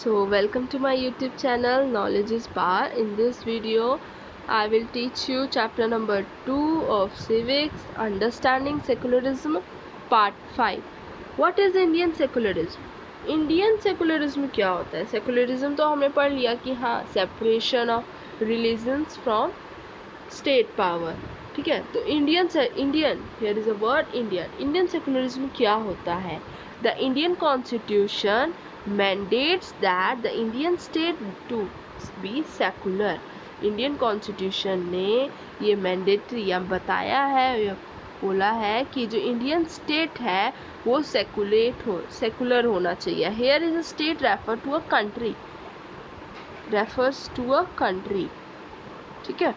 So welcome to my YouTube channel Knowledge is Power. In this video I will teach you chapter number 2 of Civics, Understanding Secularism, Part 5. What is Indian secularism? Indian secularism क्या होता है? Secularism तो हमने पढ़ लिया कि हाँ separation of religions from state power. ठीक है, तो Indian here is a word Indian secularism क्या होता है? The Indian Constitution mandates that the Indian state to be secular. Indian constitution ने ये मैंडेटरी या बताया है या बोला है कि जो इंडियन स्टेट है वो सेकुलर होना चाहिए. Here is a state refers to a country. ठीक है,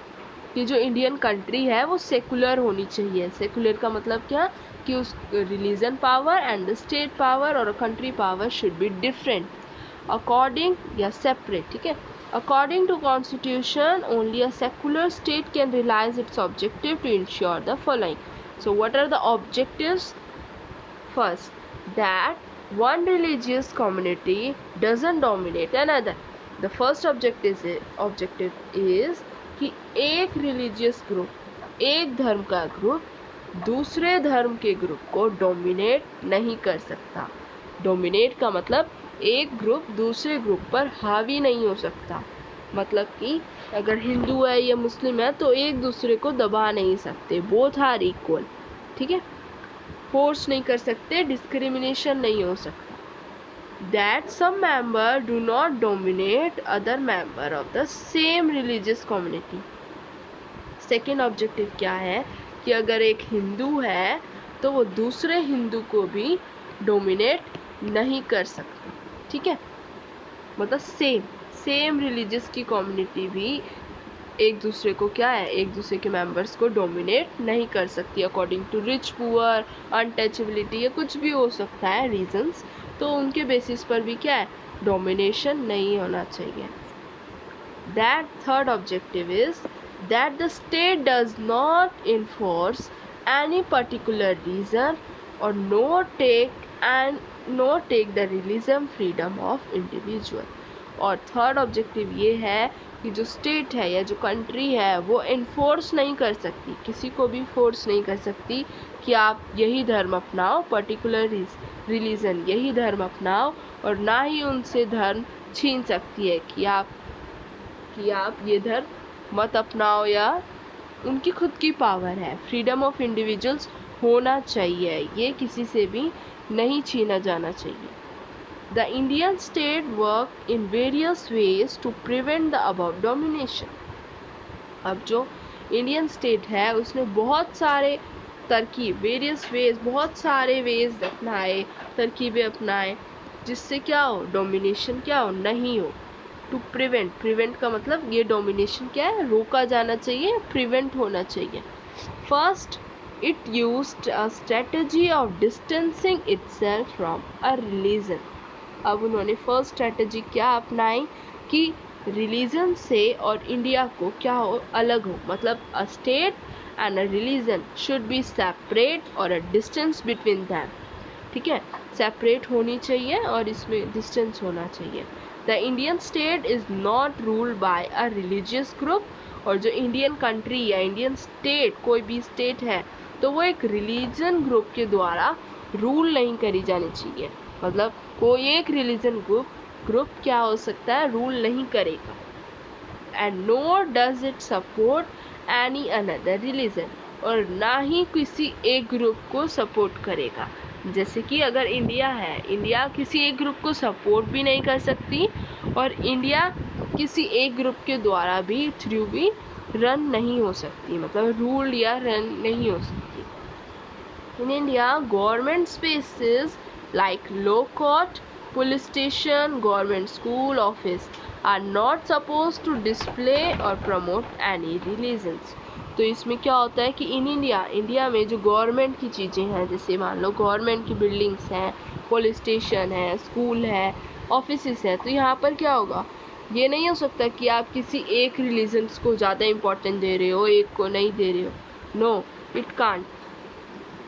कि जो इंडियन कंट्री है वो सेकुलर होनी चाहिए. सेकुलर का मतलब क्या कि उस religion power and the state power और country power should be different according या सेपरेट. ठीक है, according to constitution only a secular state can realize its objective to ensure the following. So what are the objectives? First, that one religious community doesn't dominate another. The first objective is कि एक religious group, एक धर्म का group दूसरे धर्म के group को dominate नहीं कर सकता. डोमिनेट का मतलब एक ग्रुप दूसरे ग्रुप पर हावी नहीं हो सकता. मतलब कि अगर हिंदू है या मुस्लिम है तो एक दूसरे को दबा नहीं सकते. Both are equal. ठीक है, फोर्स नहीं कर सकते, डिस्क्रिमिनेशन नहीं हो सकता. That some member do not dominate other member of the same religious community. Second objective क्या है कि अगर एक हिंदू है तो वो दूसरे हिंदू को भी डोमिनेट नहीं कर सकता. ठीक है, मतलब सेम रिलीजियस की कम्युनिटी भी एक दूसरे को क्या है, एक दूसरे के मेंबर्स को डोमिनेट नहीं कर सकती. According to rich poor, untouchability या कुछ भी हो सकता है रीजंस, तो उनके बेसिस पर भी क्या है, डोमिनेशन नहीं होना चाहिए. That third objective is that the state does not enforce any particular region और no take the religion freedom of individual. और थर्ड ऑब्जेक्टिव ये है कि जो स्टेट है या जो कंट्री है वो इन्फोर्स नहीं कर सकती, किसी को भी फोर्स नहीं कर सकती कि आप यही धर्म अपनाओ, पर्टिकुलर रिलीजन यही धर्म अपनाओ, और ना ही उनसे धर्म छीन सकती है कि आप ये धर्म मत अपनाओ, या उनकी खुद की पावर है. फ्रीडम ऑफ इंडिविजुअल्स होना चाहिए, ये किसी से भी नहीं छीना जाना चाहिए. The Indian state worked in various ways to prevent the above domination. अब जो इंडियन स्टेट है उसने बहुत सारे वेरियस वेज, बहुत सारे वेज अपनाए, तरकीबें अपनाए जिससे क्या हो, डोमिनेशन क्या हो, नहीं हो. टू प्रिवेंट का मतलब ये डोमिनेशन क्या है, रोका जाना चाहिए, प्रिवेंट होना चाहिए. First, it used a strategy of distancing itself from a religion. अब उन्होंने फर्स्ट स्ट्रेटजी क्या अपनाई कि रिलीजन से और इंडिया को क्या हो, अलग हो. मतलब a state and a religion should be separate और अ डिस्टेंस बिटवीन दैम. ठीक है, सेपरेट होनी चाहिए और इसमें डिस्टेंस होना चाहिए. The Indian state is not ruled by a religious group. और जो इंडियन कंट्री या इंडियन स्टेट, कोई भी स्टेट है, तो वो एक रिलीजन ग्रुप के द्वारा रूल नहीं करी जानी चाहिए. मतलब कोई एक रिलीजन ग्रुप क्या हो सकता है, रूल नहीं करेगा. And no does it support any another religion. और ना ही किसी एक ग्रुप को सपोर्ट करेगा. जैसे कि अगर इंडिया है, इंडिया किसी एक ग्रुप को सपोर्ट भी नहीं कर सकती और इंडिया किसी एक ग्रुप के द्वारा भी थ्रू भी रन नहीं हो सकती, मतलब रूल या रन नहीं हो सकती. In India government spaces like law court, police station, government school, office are not supposed to display or promote any religions. तो इसमें क्या होता है कि इंडिया में जो गवर्नमेंट की चीज़ें हैं, जैसे मान लो गवर्नमेंट की बिल्डिंग्स हैं, पुलिस स्टेशन है, स्कूल है, ऑफिसेस है, तो यहाँ पर क्या होगा, ये नहीं हो सकता कि आप किसी एक रिलीजन्स को ज़्यादा इम्पोर्टेंट दे रहे हो, एक को नहीं दे रहे हो. No, it can't.